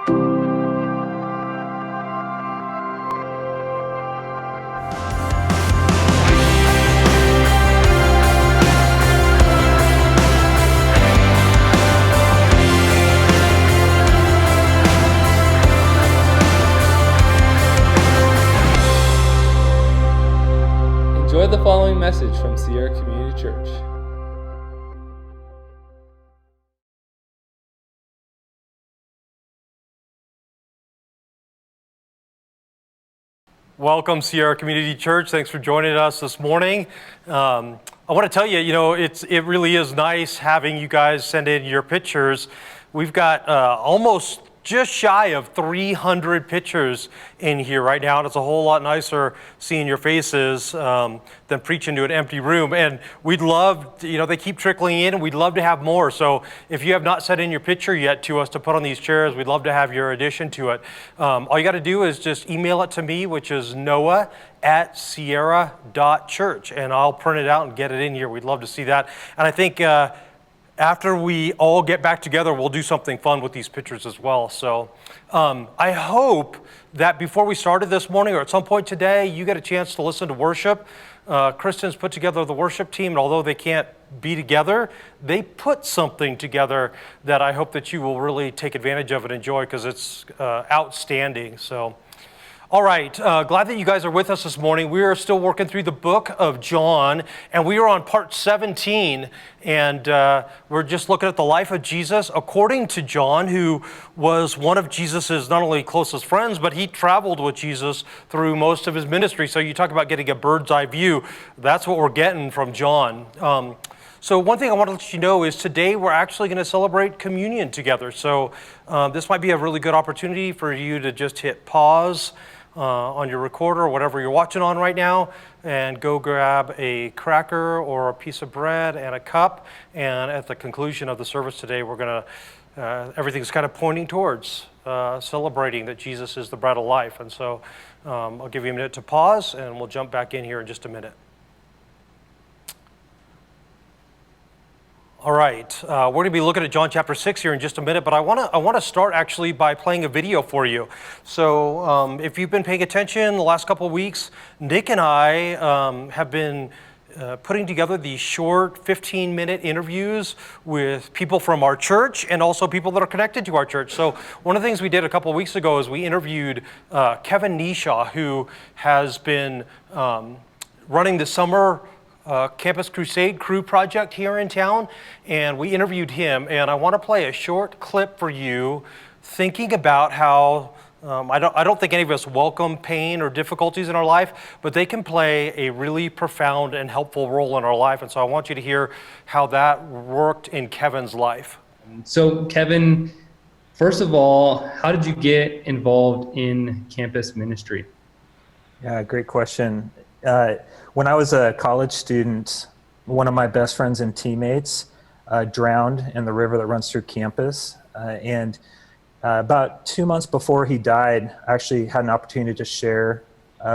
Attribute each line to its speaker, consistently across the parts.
Speaker 1: Enjoy the following message from Sierra Community Church.
Speaker 2: Welcome, Sierra Community Church. Thanks for joining us this morning. I want to tell you, it really is nice having you guys send in your pictures. We've got almost just shy of 300 pictures in here right now, and it's a whole lot nicer seeing your faces than preaching to an empty room. And we'd love, they keep trickling in, and we'd love to have more. So if you have not sent in your picture yet to us to put on these chairs, we'd love to have your addition to it. All you got to do is just email it to me, which is noah@sierra.church, and I'll print it out and get it in here. We'd love to see that. And I think after we all get back together, we'll do something fun with these pictures as well. So I hope that before we started this morning or at some point today, you get a chance to listen to worship. Kristen's put together the worship team, and although they can't be together, they put something together that I hope that you will really take advantage of and enjoy, because it's outstanding. So. All right, glad that you guys are with us this morning. We are still working through the book of John, and we are on part 17, and we're just looking at the life of Jesus according to John, who was one of Jesus's not only closest friends, but he traveled with Jesus through most of his ministry. So you talk about getting a bird's eye view. That's what we're getting from John. So one thing I want to let you know is today we're actually going to celebrate communion together. So this might be a really good opportunity for you to just hit pause on your recorder or whatever you're watching on right now, and go grab a cracker or a piece of bread and a cup. And at the conclusion of the service today, we're going to, everything's kind of pointing towards celebrating that Jesus is the bread of life. And so I'll give you a minute to pause, and we'll jump back in here in just a minute. All right, we're going to be looking at John chapter 6 here in just a minute, but I want to start actually by playing a video for you. So if you've been paying attention the last couple of weeks, Nick and I have been putting together these short 15-minute interviews with people from our church and also people that are connected to our church. So one of the things we did a couple of weeks ago is we interviewed Kevin Nishaw, who has been running the summer Campus Crusade Crew project here in town, and we interviewed him, and I want to play a short clip for you thinking about how I don't think any of us welcome pain or difficulties in our life, but they can play a really profound and helpful role in our life. And so I want you to hear how that worked in Kevin's life.
Speaker 3: So Kevin, first of all, how did you get involved in campus ministry?
Speaker 4: Yeah, great question. When I was a college student, one of my best friends and teammates drowned in the river that runs through campus. And about 2 months before he died, I actually had an opportunity to share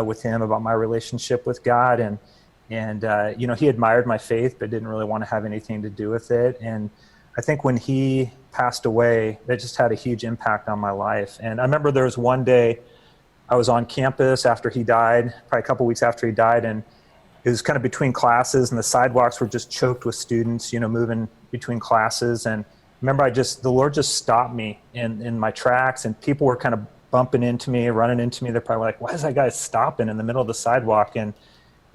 Speaker 4: with him about my relationship with God. And he admired my faith, but didn't really want to have anything to do with it. And I think when he passed away, that just had a huge impact on my life. And I remember there was one day I was on campus after he died, probably a couple weeks after he died, and it was kind of between classes, and the sidewalks were just choked with students, moving between classes. And remember, the Lord just stopped me in my tracks, and people were kind of bumping into me, running into me. They're probably like, why is that guy stopping in the middle of the sidewalk? And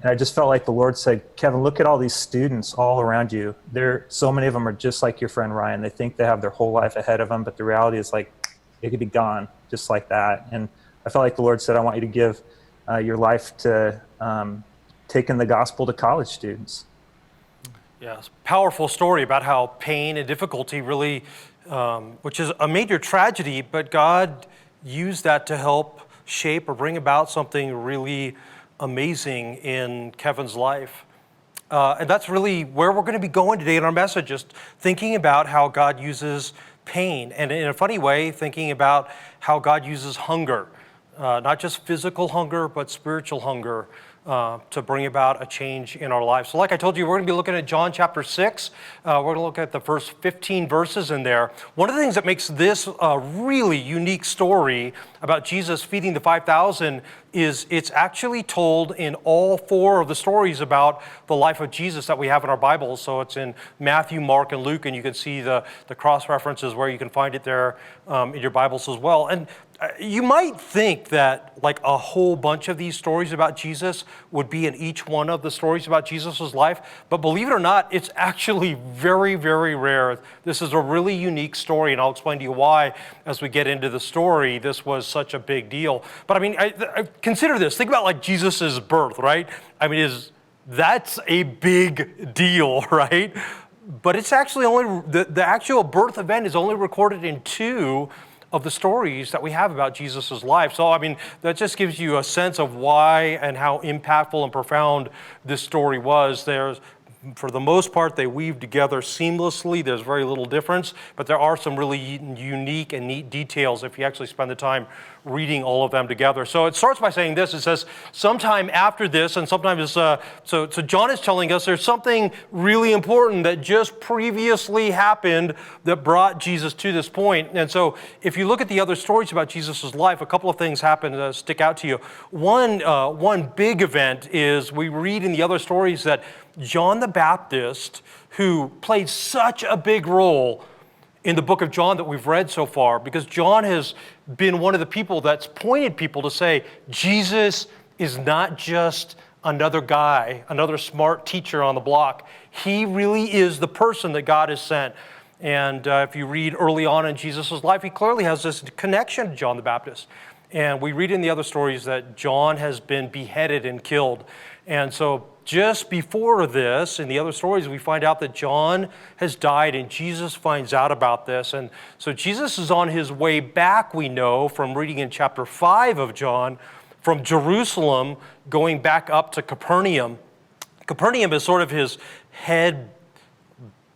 Speaker 4: I just felt like the Lord said, Kevin, look at all these students all around you. So many of them are just like your friend Ryan. They think they have their whole life ahead of them, but the reality is like, they could be gone just like that. And I felt like the Lord said, I want you to give your life to taking the gospel to college students.
Speaker 2: Yes, powerful story about how pain and difficulty really, which is a major tragedy, but God used that to help shape or bring about something really amazing in Kevin's life. And that's really where we're going to be going today in our message, just thinking about how God uses pain, and in a funny way, thinking about how God uses hunger, not just physical hunger, but spiritual hunger to bring about a change in our lives. So like I told you, we're going to be looking at John chapter 6. We're going to look at the first 15 verses in there. One of the things that makes this a really unique story about Jesus feeding the 5,000 is it's actually told in all 4 of the stories about the life of Jesus that we have in our Bibles. So it's in Matthew, Mark, and Luke, and you can see the cross references where you can find it there in your Bibles as well. And you might think that like a whole bunch of these stories about Jesus would be in each one of the stories about Jesus' life, but believe it or not, it's actually very, very rare. This is a really unique story, and I'll explain to you why as we get into the story this was such a big deal. But I mean, I consider this. Think about like Jesus' birth, right? I mean, that's a big deal, right? But it's actually only, the actual birth event is only recorded in 2 of the stories that we have about Jesus' life. So, I mean, that just gives you a sense of why and how impactful and profound this story was. For the most part, they weave together seamlessly. There's very little difference, but there are some really unique and neat details if you actually spend the time reading all of them together. So it starts by saying this. It says, sometime after this, and sometimes, so John is telling us there's something really important that just previously happened that brought Jesus to this point. And so if you look at the other stories about Jesus' life, a couple of things happen that stick out to you. One big event is we read in the other stories that John the Baptist, who played such a big role in the book of John that we've read so far, because John has been one of the people that's pointed people to say, Jesus is not just another guy, another smart teacher on the block. He really is the person that God has sent. And if you read early on in Jesus' life, he clearly has this connection to John the Baptist. And we read in the other stories that John has been beheaded and killed. And so just before this, in the other stories, we find out that John has died and Jesus finds out about this. And so Jesus is on his way back, we know, from reading in chapter 5 of John, from Jerusalem, going back up to Capernaum. Capernaum is sort of his head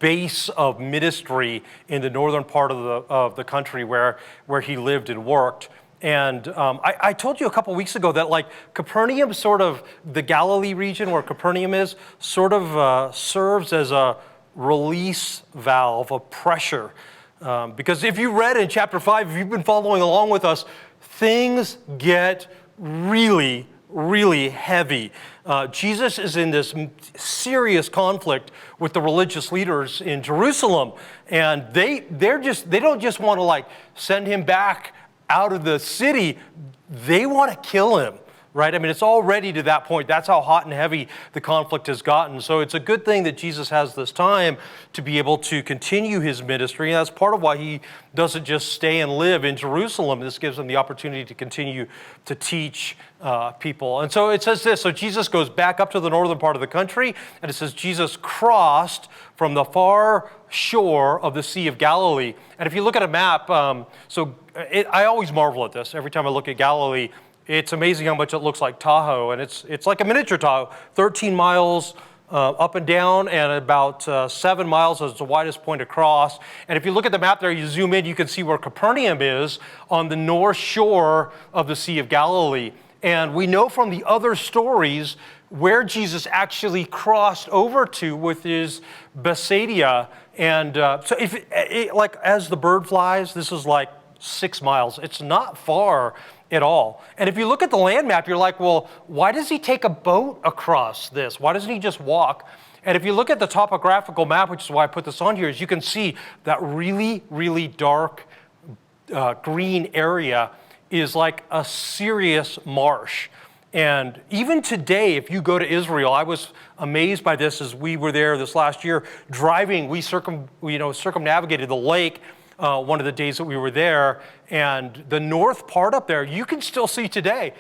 Speaker 2: base of ministry in the northern part of the country where he lived and worked. And I told you a couple weeks ago that like Capernaum, sort of the Galilee region where Capernaum is, sort of serves as a release valve of pressure. Because if you read in chapter 5, if you've been following along with us, things get really, really heavy. Jesus is in this serious conflict with the religious leaders in Jerusalem. And they don't just want to like send him back out of the city, they want to kill him, right? I mean, it's already to that point. That's how hot and heavy the conflict has gotten. So it's a good thing that Jesus has this time to be able to continue his ministry. And that's part of why he doesn't just stay and live in Jerusalem. This gives him the opportunity to continue to teach people. And so it says this, so Jesus goes back up to the northern part of the country, and it says Jesus crossed from the far shore of the Sea of Galilee. And if you look at a map, I always marvel at this. Every time I look at Galilee, it's amazing how much it looks like Tahoe, and it's like a miniature Tahoe, 13 miles up and down, and about 7 miles is the widest point across. And if you look at the map there, you zoom in, you can see where Capernaum is on the north shore of the Sea of Galilee. And we know from the other stories where Jesus actually crossed over to with his Bethsaida. And so like as the bird flies, this is like 6 miles. It's not far at all. And if you look at the land map, you're like, well, why does he take a boat across this? Why doesn't he just walk? And if you look at the topographical map, which is why I put this on here, is you can see that really, really dark green area is like a serious marsh. And even today, if you go to Israel, I was amazed by this as we were there this last year driving. We circumnavigated the lake one of the days that we were there, and the north part up there, you can still see today.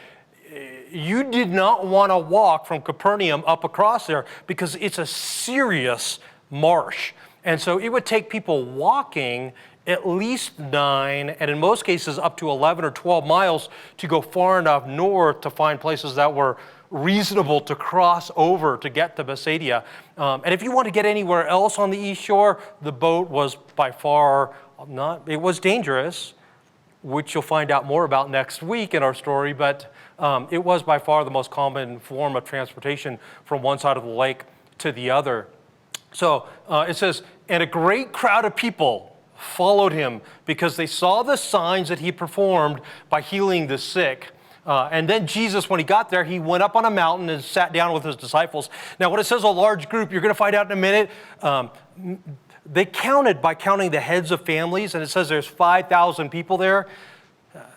Speaker 2: You did not want to walk from Capernaum up across there because it's a serious marsh. And so it would take people walking at least 9, and in most cases up to 11 or 12 miles to go far enough north to find places that were reasonable to cross over to get to Bethsaida. And if you want to get anywhere else on the east shore, the boat was by far not, it was dangerous, which you'll find out more about next week in our story, but it was by far the most common form of transportation from one side of the lake to the other. So it says, and a great crowd of people followed him because they saw the signs that he performed by healing the sick. And then Jesus, when he got there, he went up on a mountain and sat down with his disciples. Now, when it says a large group, you're going to find out in a minute, they counted by counting the heads of families, and it says there's 5,000 people there.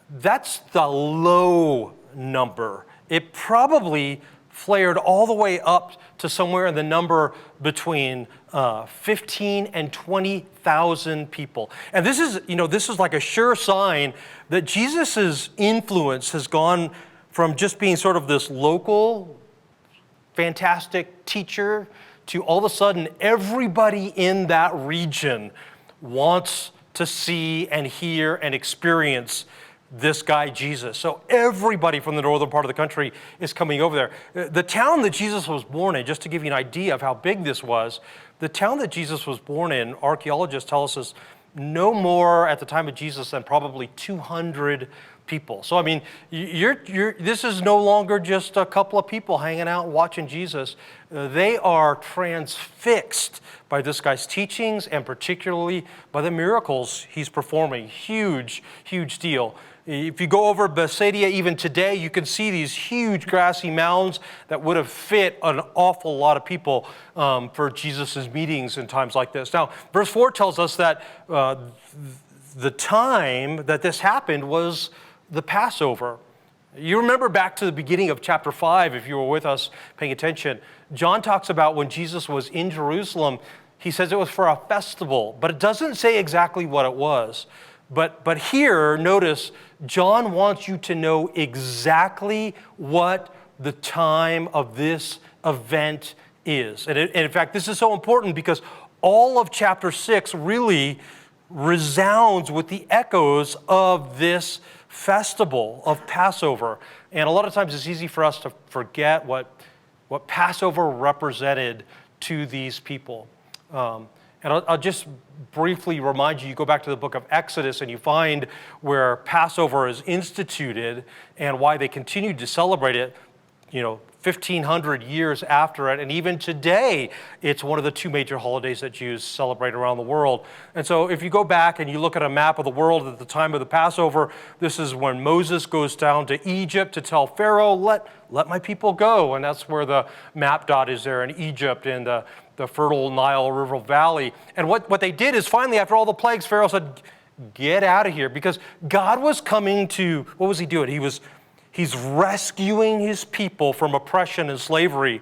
Speaker 2: That's the low number. It probably flared all the way up to somewhere in the number between 15 and 20,000 people. And this is like a sure sign that Jesus's influence has gone from just being sort of this local, fantastic teacher to all of a sudden everybody in that region wants to see and hear and experience this guy Jesus. So everybody from the northern part of the country is coming over there. The town that Jesus was born in, just to give you an idea of how big this was, the town that Jesus was born in, archaeologists tell us is no more at the time of Jesus than probably 200 people. So I mean, this is no longer just a couple of people hanging out watching Jesus. They are transfixed by this guy's teachings and particularly by the miracles he's performing. Huge, huge deal. If you go over Bethsaida even today, you can see these huge grassy mounds that would have fit an awful lot of people for Jesus' meetings in times like this. Now, verse 4 tells us that the time that this happened was the Passover. You remember back to the beginning of chapter 5, if you were with us paying attention, John talks about when Jesus was in Jerusalem, he says it was for a festival, but it doesn't say exactly what it was. But here, notice, John wants you to know exactly what the time of this event is. And in fact, this is so important because all of chapter 6 really resounds with the echoes of this festival of Passover. And a lot of times it's easy for us to forget what Passover represented to these people. And I'll just briefly remind you, you go back to the book of Exodus and you find where Passover is instituted and why they continued to celebrate it, 1,500 years after it. And even today, it's one of the two major holidays that Jews celebrate around the world. And so if you go back and you look at a map of the world at the time of the Passover, this is when Moses goes down to Egypt to tell Pharaoh, let my people go. And that's where the map dot is there in Egypt in the fertile Nile River Valley. And what they did is finally, after all the plagues, Pharaoh said, get out of here. Because God was coming to, what was he doing? He's rescuing his people from oppression and slavery,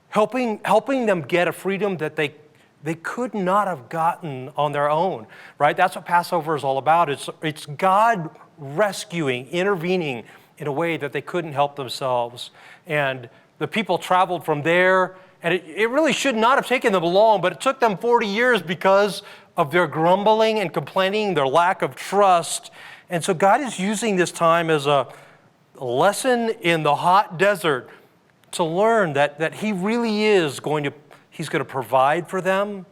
Speaker 2: helping them get a freedom that they could not have gotten on their own, right? That's what Passover is all about. It's God rescuing, intervening in a way that they couldn't help themselves. And the people traveled from there, and it really should not have taken them long, but it took them 40 years because of their grumbling and complaining, their lack of trust. And so God is using this time as a lesson in the hot desert to learn that he really is he's going to provide for them,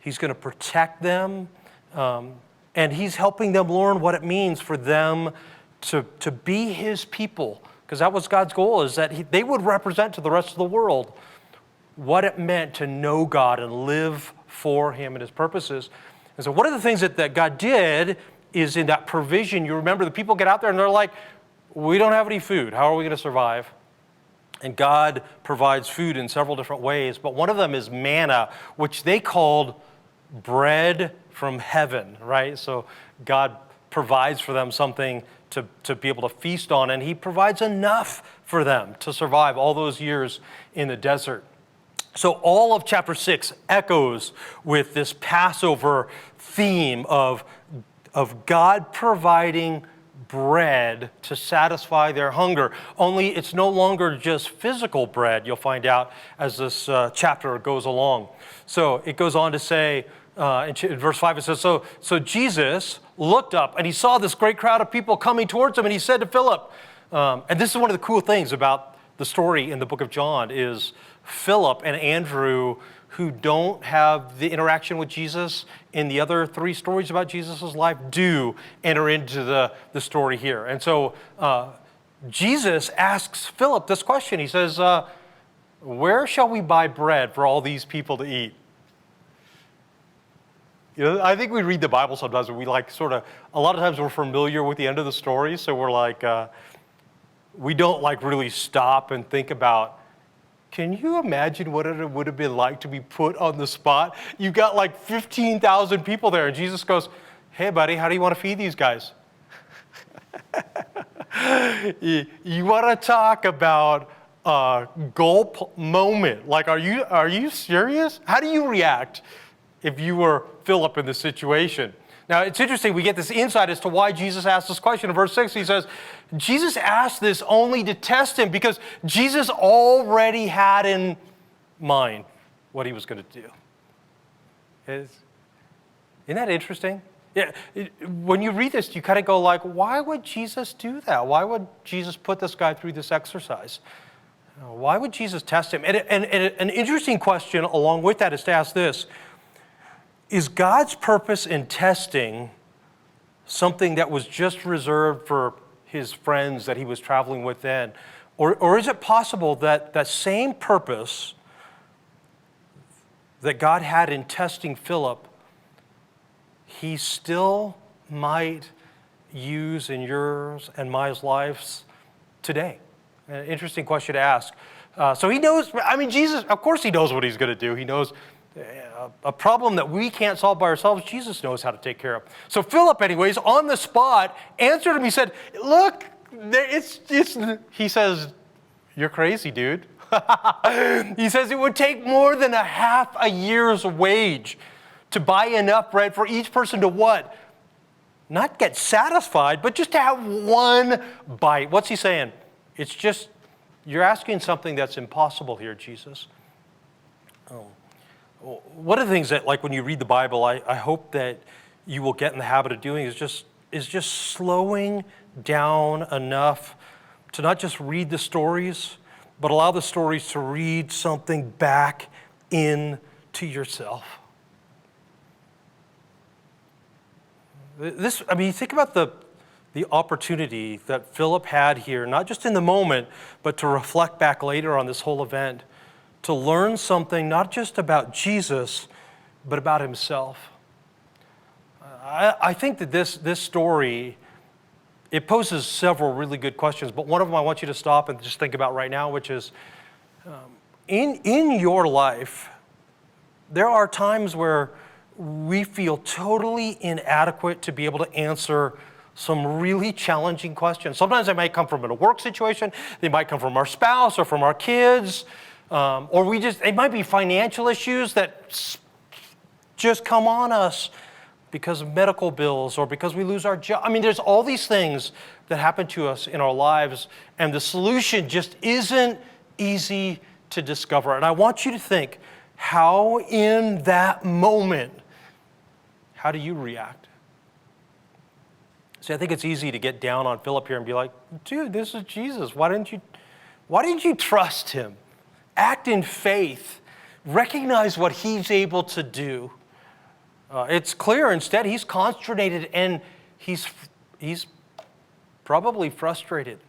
Speaker 2: he's going to protect them, and he's helping them learn what it means for them to be his people. Because that was God's goal, is that they would represent to the rest of the world what it meant to know God and live for him and his purposes. And so one of the things that God did is in that provision. You remember the people get out there and they're like, we don't have any food. How are we going to survive? And God provides food in several different ways, but one of them is manna, which they called bread from heaven, right? So God provides for them something to be able to feast on, and he provides enough for them to survive all those years in the desert. So all of chapter 6 echoes with this Passover theme of God providing bread to satisfy their hunger. Only it's no longer just physical bread, you'll find out as this chapter goes along. So it goes on to say, in verse 5 it says, so Jesus looked up and he saw this great crowd of people coming towards him, and he said to Philip, and this is one of the cool things about the story in the book of John, is Philip and Andrew, who don't have the interaction with Jesus in the other 3 stories about Jesus' life do enter into the story here. And so Jesus asks Philip this question. He says, where shall we buy bread for all these people to eat? You know, I think we read the Bible sometimes and we like sort of, a lot of times we're familiar with the end of the story, so we're like, we don't like really stop and think about, can you imagine what it would have been like to be put on the spot? You've got like 15,000 people there, and Jesus goes, hey buddy, how do you want to feed these guys? You want to talk about a gulp moment? Like, are you serious? How do you react if you were Philip in this situation? Now, it's interesting, we get this insight as to why Jesus asked this question. In verse 6, he says, Jesus asked this only to test him because Jesus already had in mind what he was going to do. Isn't that interesting? Yeah, when you read this, you kind of go like, why would Jesus do that? Why would Jesus put this guy through this exercise? Why would Jesus test him? And an interesting question along with that is to ask this: is God's purpose in testing something that was just reserved for his friends that he was traveling with then? Or is it possible that that same purpose that God had in testing Philip, he still might use in yours and my lives today? An interesting question to ask. So he knows, I mean, Jesus, of course he knows what he's going to do. He knows a problem that we can't solve by ourselves, Jesus knows how to take care of. So Philip, anyways, on the spot, answered him. He said, look, he says, you're crazy, dude. He says it would take more than a half a year's wage to buy enough bread for each person to what? Not get satisfied, but just to have one bite. What's he saying? It's just, you're asking something that's impossible here, Jesus. One of the things that, like when you read the Bible, I hope that you will get in the habit of doing is just slowing down enough to not just read the stories, but allow the stories to read something back into yourself. Think about the opportunity that Philip had here, not just in the moment, but to reflect back later on this whole event, to learn something not just about Jesus, but about himself. I think that this story, it poses several really good questions, but one of them I want you to stop and just think about right now, which is, in your life, there are times where we feel totally inadequate to be able to answer some really challenging questions. Sometimes they might come from a work situation, they might come from our spouse or from our kids, or it might be financial issues that just come on us because of medical bills or because we lose our job. I mean, there's all these things that happen to us in our lives, and the solution just isn't easy to discover. And I want you to think, how in that moment, how do you react? See, I think it's easy to get down on Philip here and be like, dude, this is Jesus. Why didn't you trust him? Act in faith. Recognize what he's able to do. It's clear instead he's consternated and he's probably frustrated.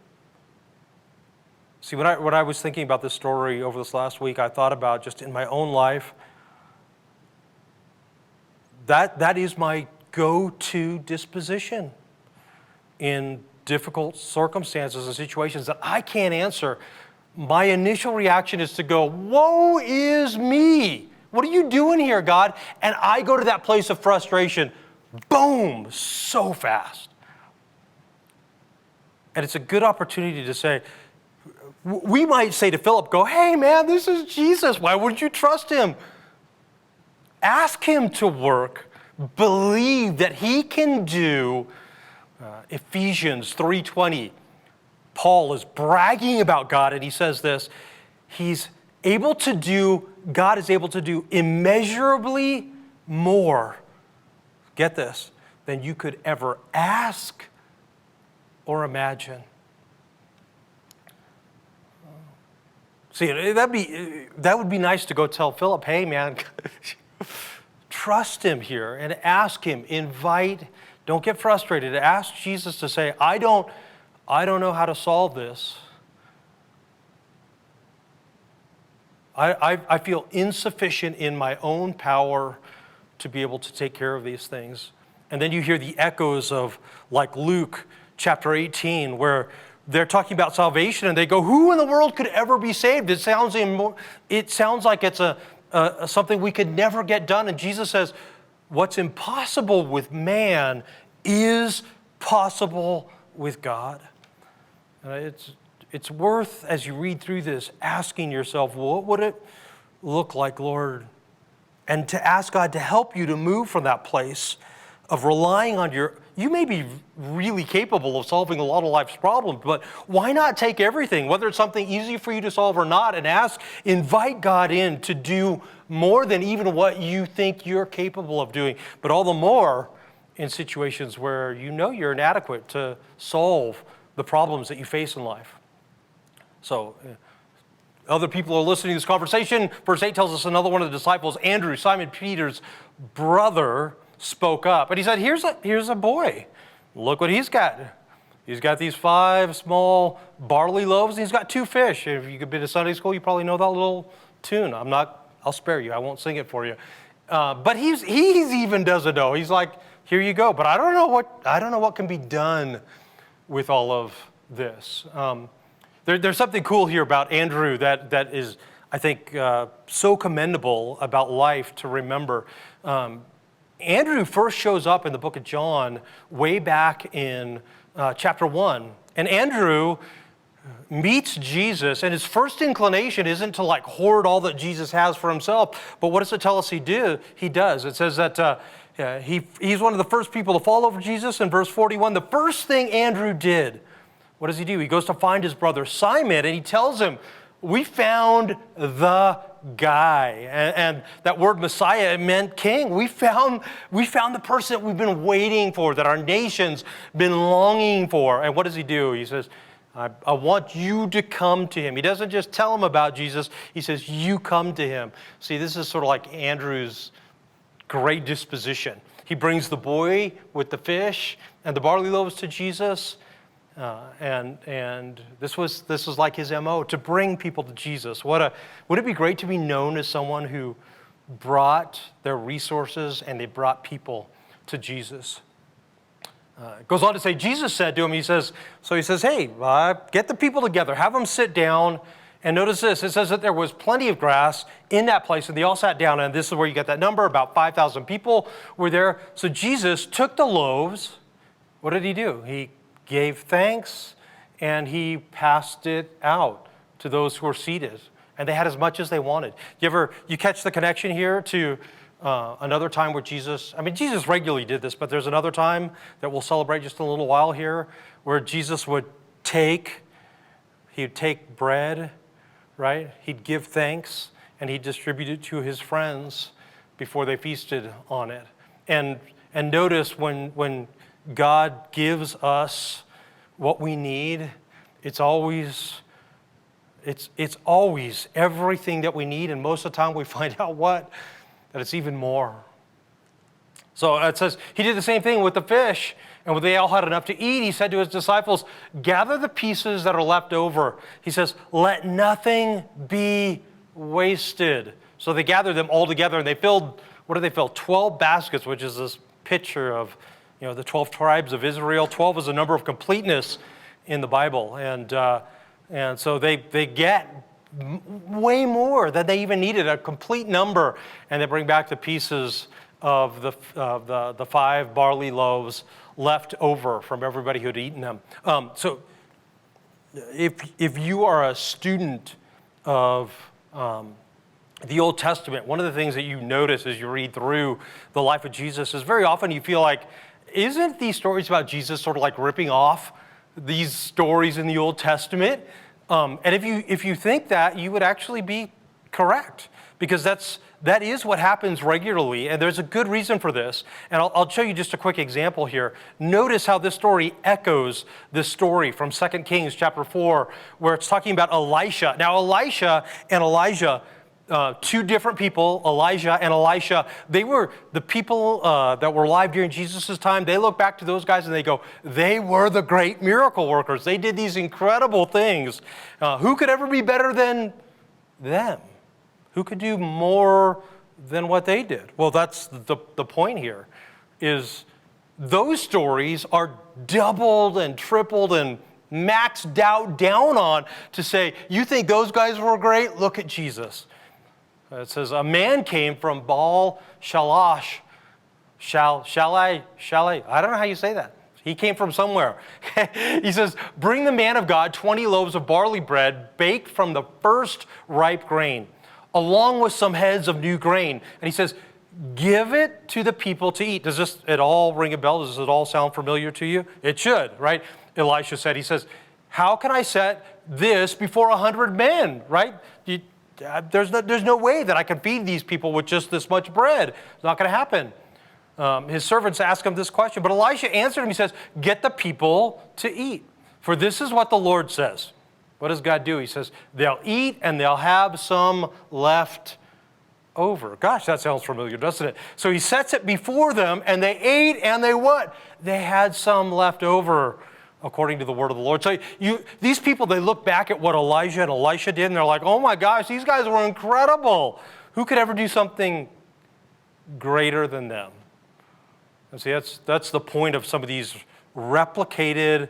Speaker 2: See, when I was thinking about this story over this last week, I thought about just in my own life, that is my go-to disposition in difficult circumstances and situations that I can't answer. My initial reaction is to go, woe is me. What are you doing here, God? And I go to that place of frustration, boom, so fast. And it's a good opportunity to say, we might say to Philip, go, hey man, this is Jesus. Why wouldn't you trust him? Ask him to work. Believe that he can do. Ephesians 3:20. Paul is bragging about God, and he says this: God is able to do immeasurably more, get this, than you could ever ask or imagine. See, that would be nice to go tell Philip, hey man, trust him here and ask him, invite, don't get frustrated. Ask Jesus to say, I don't know how to solve this. I feel insufficient in my own power to be able to take care of these things. And then you hear the echoes of like Luke chapter 18, where they're talking about salvation and they go, who in the world could ever be saved? It sounds like it's something we could never get done. And Jesus says, what's impossible with man is possible with God. It's worth, as you read through this, asking yourself, what would it look like, Lord? And to ask God to help you to move from that place of relying on you may be really capable of solving a lot of life's problems, but why not take everything, whether it's something easy for you to solve or not, and invite God in to do more than even what you think you're capable of doing, but all the more in situations where you know you're inadequate to solve the problems that you face in life. So other people are listening to this conversation. Verse 8 tells us another one of the disciples, Andrew, Simon Peter's brother, spoke up. And he said, here's a boy. Look what he's got. He's got these 5 small barley loaves, and he's got 2 fish. If you've been to Sunday school, you probably know that little tune. I'll spare you. I won't sing it for you. But he's even doesn't know. He's like, here you go. But I don't know what can be done with all of this. There's something cool here about Andrew that is, I think, so commendable about life to remember. Andrew first shows up in the book of John way back in chapter 1. And Andrew meets Jesus, and his first inclination isn't to like hoard all that Jesus has for himself, but what does it tell us he does? It says that he's one of the first people to fall over Jesus. In verse 41, the first thing Andrew did, what does he do? He goes to find his brother Simon, and he tells him, we found the guy. And that word Messiah meant king. We found the person that we've been waiting for, that our nation's been longing for. And what does he do? He says, I want you to come to him. He doesn't just tell him about Jesus. He says, you come to him. See, this is sort of like Andrew's great disposition. He brings the boy with the fish and the barley loaves to Jesus. And this was like his MO, to bring people to Jesus. Would it be great to be known as someone who brought their resources and they brought people to Jesus? It goes on to say, Jesus said to him, he says, hey, get the people together, have them sit down. And notice this, it says that there was plenty of grass in that place, and they all sat down, and this is where you get that number, about 5,000 people were there. So Jesus took the loaves. What did he do? He gave thanks, and he passed it out to those who were seated. And they had as much as they wanted. You catch the connection here to another time where Jesus regularly did this, but there's another time that we'll celebrate just in a little while here, where Jesus would take bread, right? He'd give thanks, and he'd distribute it to his friends before they feasted on it. And notice when God gives us what we need, it's always everything that we need, and most of the time we find out that it's even more. So it says he did the same thing with the fish, and when they all had enough to eat, he said to his disciples, gather the pieces that are left over. He says, let nothing be wasted. So they gathered them all together, and they filled, 12 baskets, which is this picture of the 12 tribes of Israel. 12 is a number of completeness in the Bible. And so they get way more than they even needed, a complete number. And they bring back the pieces of the 5 barley loaves left over from everybody who had eaten them. So if you are a student of the Old Testament, one of the things that you notice as you read through the life of Jesus is very often you feel like, isn't these stories about Jesus sort of like ripping off these stories in the Old Testament? And if you think that, you would actually be correct. because that is what happens regularly, and there's a good reason for this. And I'll show you just a quick example here. Notice how this story echoes this story from 2 Kings chapter 4, where it's talking about Elisha. Now, Elisha and Elijah, two different people, Elijah and Elisha, they were the people that were alive during Jesus' time. They look back to those guys and they go, they were the great miracle workers. They did these incredible things. Who could ever be better than them? Who could do more than what they did? Well, that's the point here, is those stories are doubled and tripled and maxed out down on to say, you think those guys were great? Look at Jesus. It says, a man came from Baal Shalash. I don't know how you say that. He came from somewhere. He says, bring the man of God 20 loaves of barley bread baked from the first ripe grain, along with some heads of new grain. And he says, give it to the people to eat. Does this at all ring a bell? Does it all sound familiar to you? It should, right? Elisha said, he says, how can I set this before 100 men, right? There's no way that I can feed these people with just this much bread. It's not going to happen. His servants ask him this question, but Elisha answered him. He says, get the people to eat. For this is what the Lord says. What does God do? He says, they'll eat and they'll have some left over. Gosh, that sounds familiar, doesn't it? So he sets it before them and they ate and they what? They had some left over, according to the word of the Lord. So these people, they look back at what Elijah and Elisha did and they're like, oh my gosh, these guys were incredible. Who could ever do something greater than them? And see, that's the point of some of these replicated,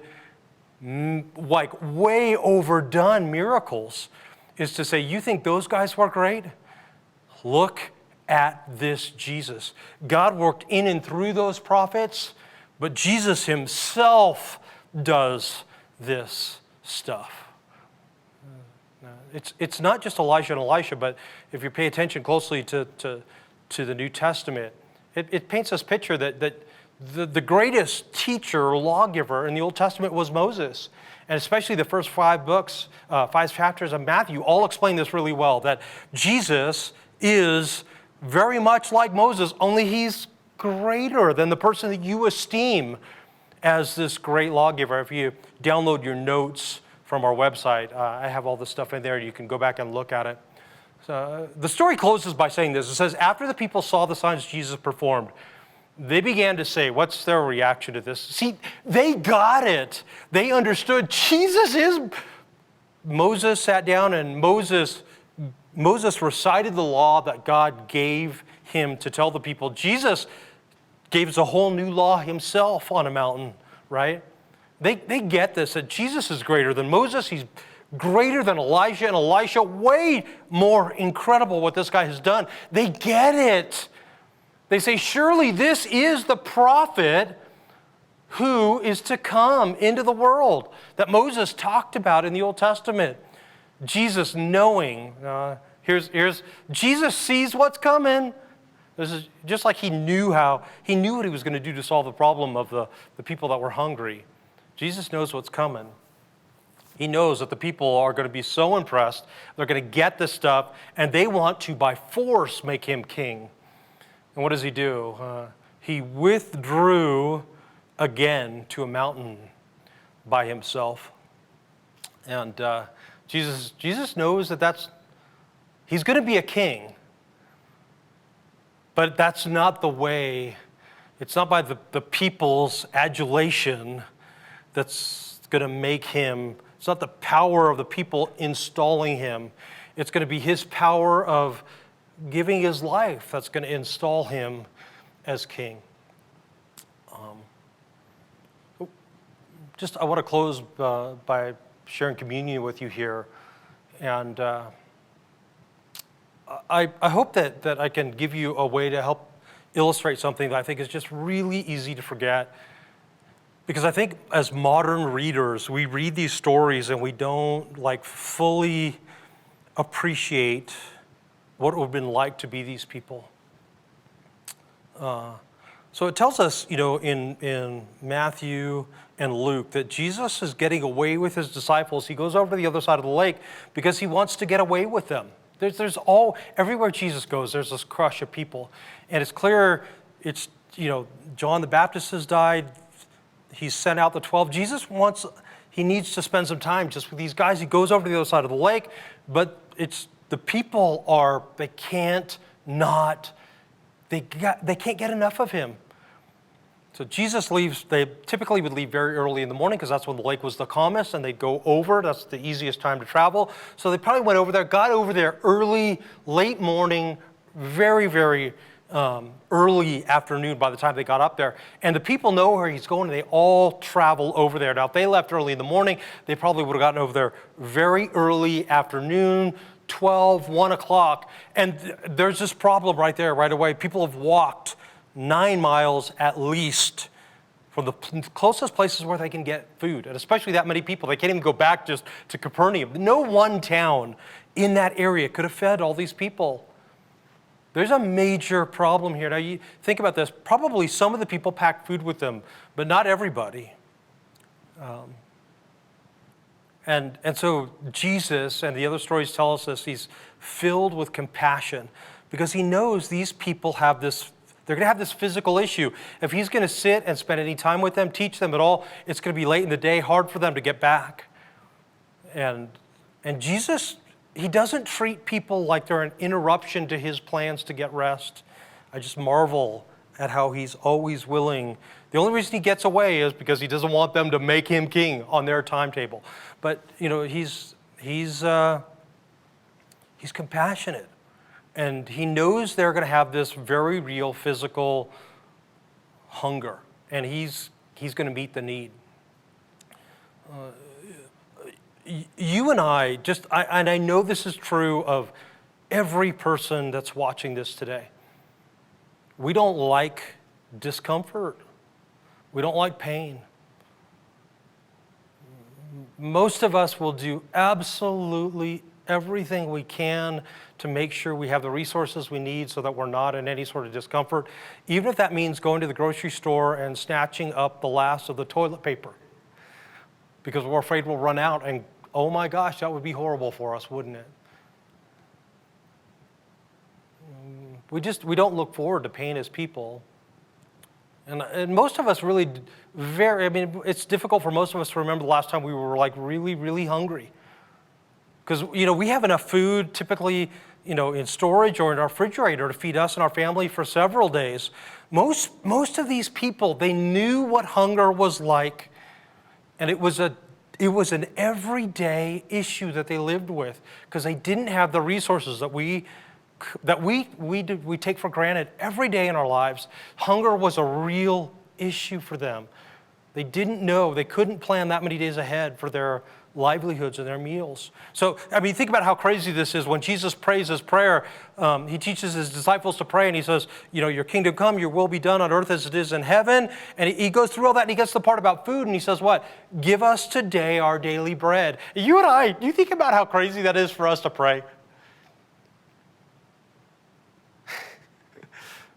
Speaker 2: like way overdone miracles, is to say, you think those guys were great? Look at this Jesus. God worked in and through those prophets, but Jesus himself does this stuff. It's not just Elijah and Elisha, but if you pay attention closely to the New Testament, it paints this picture that the greatest teacher or lawgiver in the Old Testament was Moses. And especially the first 5 books, 5 chapters of Matthew, all explain this really well, that Jesus is very much like Moses, only he's greater than the person that you esteem as this great lawgiver. If you download your notes from our website, I have all this stuff in there. You can go back and look at it. The story closes by saying this. It says, after the people saw the signs Jesus performed, they began to say, what's their reaction to this? See, they got it. They understood Jesus is. Moses sat down and Moses recited the law that God gave him to tell the people. Jesus gave us a whole new law himself on a mountain, right? They get this, that Jesus is greater than Moses. He's greater than Elijah and Elisha. Way more incredible what this guy has done. They get it. They say, surely this is the prophet who is to come into the world that Moses talked about in the Old Testament. Jesus knowing, Jesus sees what's coming. This is just like he knew what he was going to do to solve the problem of the people that were hungry. Jesus knows what's coming. He knows that the people are going to be so impressed, they're going to get this stuff, and they want to, by force, make him king. And what does he do? He withdrew again to a mountain by himself. And Jesus knows that he's going to be a king. But that's not the way. It's not by the people's adulation that's going to make him. It's not the power of the people installing him. It's going to be his power of giving his life that's going to install him as king. I want to close by sharing communion with you here. And I hope that I can give you a way to help illustrate something that I think is just really easy to forget. Because I think as modern readers, we read these stories and we don't fully appreciate what it would have been like to be these people. So it tells us, in Matthew and Luke, that Jesus is getting away with his disciples. He goes over to the other side of the lake because he wants to get away with them. Everywhere Jesus goes, there's this crush of people. And it's clear, John the Baptist has died. He's sent out the 12. He needs to spend some time just with these guys. He goes over to the other side of the lake, but the people they can't get enough of him. So Jesus leaves. They typically would leave very early in the morning because that's when the lake was the calmest, and they'd go over. That's the easiest time to travel. So they probably went over there, got over there early, late morning, very, very early afternoon by the time they got up there. And the people know where he's going, and they all travel over there. Now, if they left early in the morning, they probably would have gotten over there very early afternoon, 12, 1 o'clock. And there's this problem right there, right away. People have walked 9 miles at least from the closest places where they can get food, and especially that many people. They can't even go back just to Capernaum. No one town in that area could have fed all these people. There's a major problem here. Now, you think about this. Probably some of the people packed food with them, but not everybody. And so Jesus, and the other stories tell us this, he's filled with compassion because he knows these people they're going to have this physical issue. If he's going to sit and spend any time with them, teach them at all, it's going to be late in the day, hard for them to get back. And Jesus, he doesn't treat people like they're an interruption to his plans to get rest. I just marvel at how he's always willing. The only reason he gets away is because he doesn't want them to make him king on their timetable. But he's compassionate. And he knows they're going to have this very real physical hunger, and he's going to meet the need. You and I, and I know this is true of every person that's watching this today. We don't like discomfort. We don't like pain. Most of us will do absolutely everything we can to make sure we have the resources we need so that we're not in any sort of discomfort, even if that means going to the grocery store and snatching up the last of the toilet paper because we're afraid we'll run out, and oh my gosh, that would be horrible for us, wouldn't it? We don't look forward to pain as people. And most of us really it's difficult for most of us to remember the last time we were like really, really hungry. Because, we have enough food typically, in storage or in our refrigerator to feed us and our family for several days. Most of these people, they knew what hunger was like, and it was an everyday issue that they lived with because they didn't have the resources that we take for granted every day in our lives. Hunger was a real issue for them. They didn't know, they couldn't plan that many days ahead for their livelihoods and their meals. So, think about how crazy this is. When Jesus prays his prayer, he teaches his disciples to pray, and he says, your kingdom come, your will be done on earth as it is in heaven. And he goes through all that, and he gets to the part about food, and he says what? Give us today our daily bread. You and I, do you think about how crazy that is for us to pray?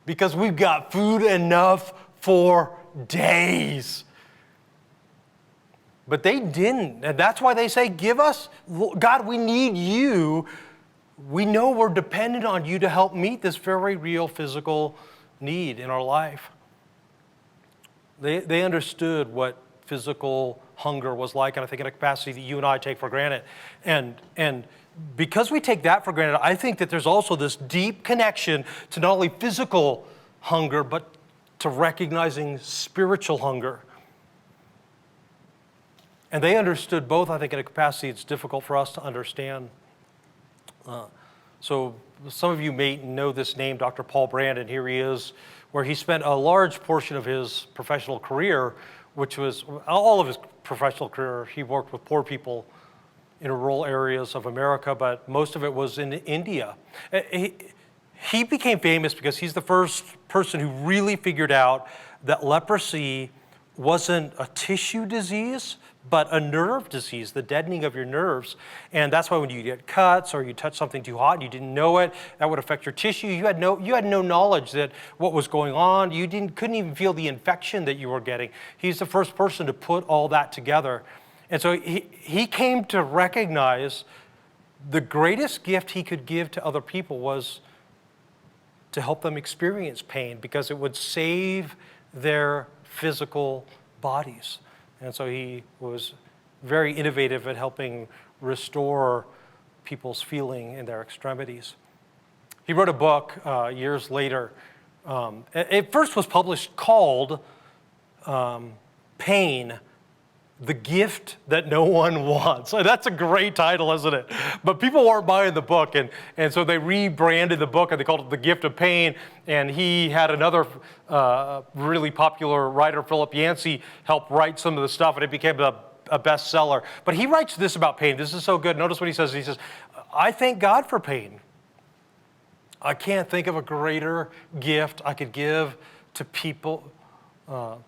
Speaker 2: Because we've got food enough for days. But they didn't, and that's why they say, give us, God, we need you. We know we're dependent on you to help meet this very real physical need in our life. They understood what physical hunger was like, and I think in a capacity that you and I take for granted. And because we take that for granted, I think that there's also this deep connection to not only physical hunger, but to recognizing spiritual hunger. And they understood both, I think, in a capacity it's difficult for us to understand. So some of you may know this name, Dr. Paul Brandon. Here he is, where he spent a large portion of his professional career, which was all of his professional career. He worked with poor people in rural areas of America, but most of it was in India. He became famous because he's the first person who really figured out that leprosy wasn't a tissue disease, but a nerve disease, the deadening of your nerves. And that's why when you get cuts or you touch something too hot and you didn't know it, that would affect your tissue. You had no knowledge that what was going on. You couldn't even feel the infection that you were getting. He's the first person to put all that together. And so he came to recognize the greatest gift he could give to other people was to help them experience pain, because it would save their physical bodies. And so he was very innovative at helping restore people's feeling in their extremities. He wrote a book years later. It first was published called Pain, the Gift That No One Wants. That's a great title, isn't it? But people weren't buying the book, and so they rebranded the book and they called it The Gift of Pain. And he had another really popular writer, Philip Yancey, help write some of the stuff, and it became a bestseller. But he writes this about pain. This is so good. Notice what he says. He says, I thank God for pain. I can't think of a greater gift I could give to people,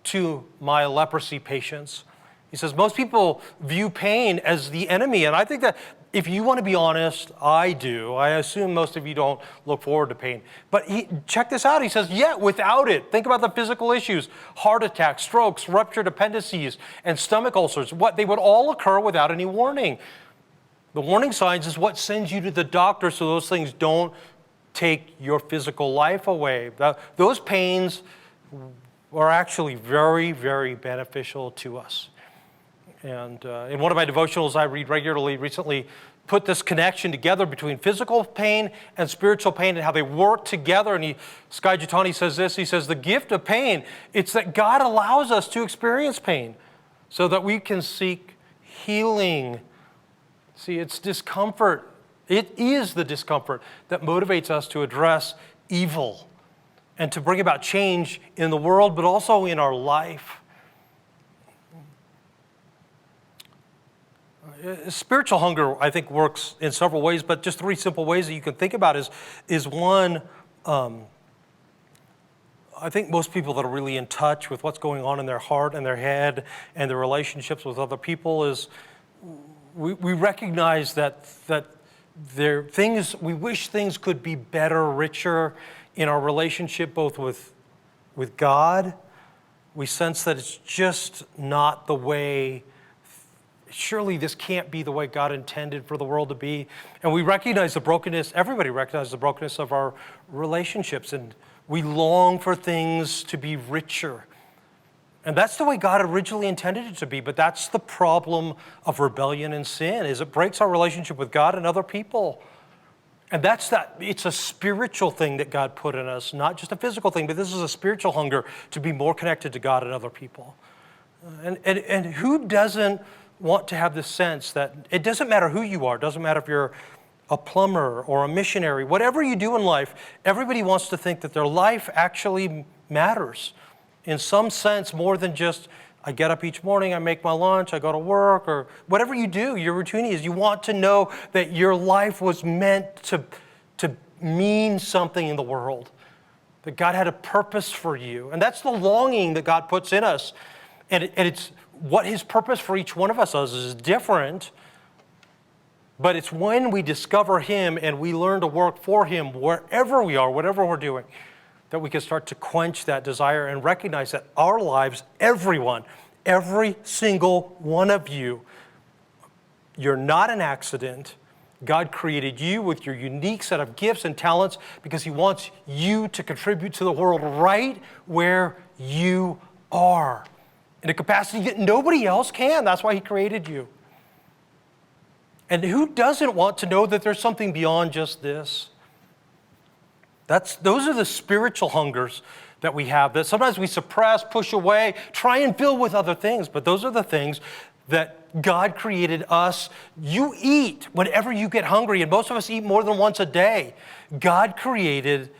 Speaker 2: to my leprosy patients. He says, most people view pain as the enemy. And I think that if you want to be honest, I do. I assume most of you don't look forward to pain. But check this out. He says, yet without it, think about the physical issues, heart attacks, strokes, ruptured appendices, and stomach ulcers. They would all occur without any warning. The warning signs is what sends you to the doctor so those things don't take your physical life away. Those pains are actually very, very beneficial to us. And in one of my devotionals I read regularly recently, put this connection together between physical pain and spiritual pain and how they work together. And Skye Jitani says this, he says, the gift of pain, it's that God allows us to experience pain so that we can seek healing. See, it's discomfort. It is the discomfort that motivates us to address evil and to bring about change in the world, but also in our life. Spiritual hunger, I think, works in several ways, but just 3 simple ways that you can think about is one, I think most people that are really in touch with what's going on in their heart and their head and their relationships with other people is we recognize that we wish things could be better, richer in our relationship both with God. We sense that it's just not the way. Surely this can't be the way God intended for the world to be. And we recognize the brokenness, everybody recognizes the brokenness of our relationships, and we long for things to be richer. And that's the way God originally intended it to be, but that's the problem of rebellion and sin, is it breaks our relationship with God and other people. And it's a spiritual thing that God put in us, not just a physical thing, but this is a spiritual hunger to be more connected to God and other people. And who doesn't want to have this sense that it doesn't matter who you are, it doesn't matter if you're a plumber or a missionary, whatever you do in life, everybody wants to think that their life actually matters in some sense more than just, I get up each morning, I make my lunch, I go to work, or whatever you do, your routine is. You want to know that your life was meant to mean something in the world, that God had a purpose for you. And that's the longing that God puts in us. And it's what his purpose for each one of us is different, but it's when we discover him and we learn to work for him wherever we are, whatever we're doing, that we can start to quench that desire and recognize that our lives, everyone, every single one of you, you're not an accident. God created you with your unique set of gifts and talents because he wants you to contribute to the world right where you are, in a capacity that nobody else can. That's why he created you. And who doesn't want to know that there's something beyond just this? Those are the spiritual hungers that we have that sometimes we suppress, push away, try and fill with other things. But those are the things that God created us. You eat whenever you get hungry, and most of us eat more than once a day. God created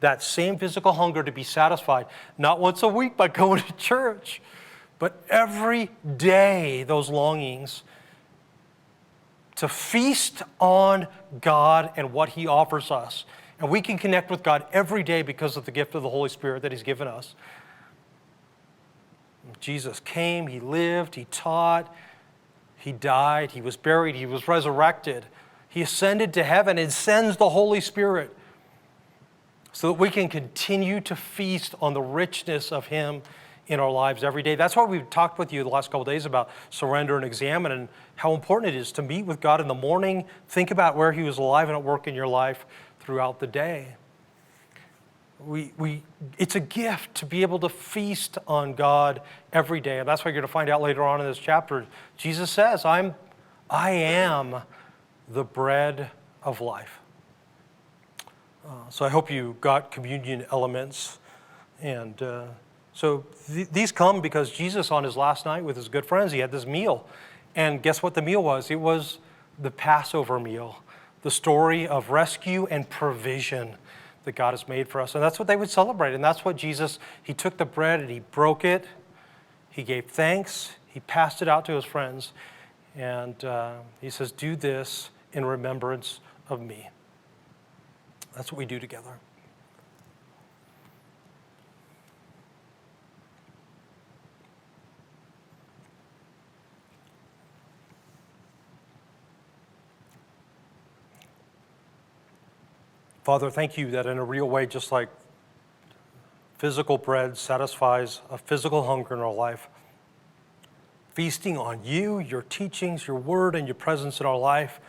Speaker 2: that same physical hunger to be satisfied, not once a week by going to church, but every day, those longings to feast on God and what he offers us. And we can connect with God every day because of the gift of the Holy Spirit that he's given us. Jesus came, he lived, he taught, he died, he was buried, he was resurrected. He ascended to heaven and sends the Holy Spirit so that we can continue to feast on the richness of him in our lives every day. That's why we've talked with you the last couple of days about surrender and examine and how important it is to meet with God in the morning, think about where he was alive and at work in your life throughout the day. It's a gift to be able to feast on God every day. And that's what you're going to find out later on in this chapter. Jesus says, I am the bread of life. So I hope you got communion elements. And so these come because Jesus, on his last night with his good friends, he had this meal. And guess what the meal was? It was the Passover meal, the story of rescue and provision that God has made for us. And that's what they would celebrate. And that's what Jesus, he took the bread and he broke it. He gave thanks. He passed it out to his friends. And he says, do this in remembrance of me. That's what we do together. Father, thank you that in a real way, just like physical bread satisfies a physical hunger in our life, feasting on you, your teachings, your word, and your presence in our life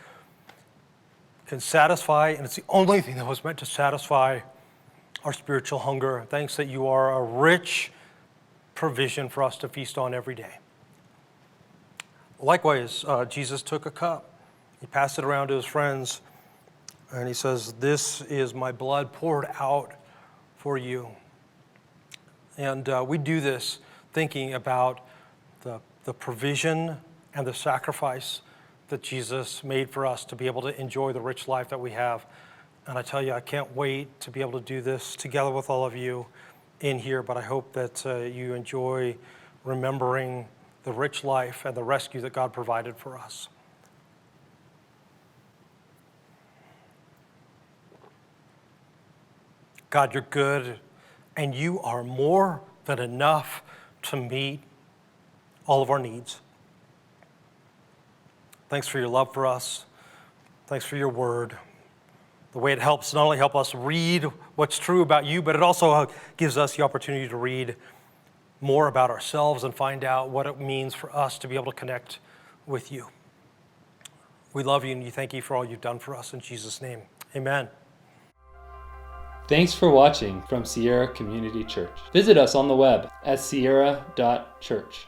Speaker 2: can satisfy, and it's the only thing that was meant to satisfy our spiritual hunger. Thanks that you are a rich provision for us to feast on every day. Likewise, Jesus took a cup. He passed it around to his friends. And he says, this is my blood poured out for you. And we do this thinking about the provision and the sacrifice that Jesus made for us to be able to enjoy the rich life that we have. And I tell you, I can't wait to be able to do this together with all of you in here, but I hope that you enjoy remembering the rich life and the rescue that God provided for us. God, you're good, and you are more than enough to meet all of our needs. Thanks for your love for us. Thanks for your word. The way it helps not only help us read what's true about you, but it also gives us the opportunity to read more about ourselves and find out what it means for us to be able to connect with you. We love you and you thank you for all you've done for us. In Jesus' name, amen.
Speaker 1: Thanks for watching from Sierra Community Church. Visit us on the web at sierra.church.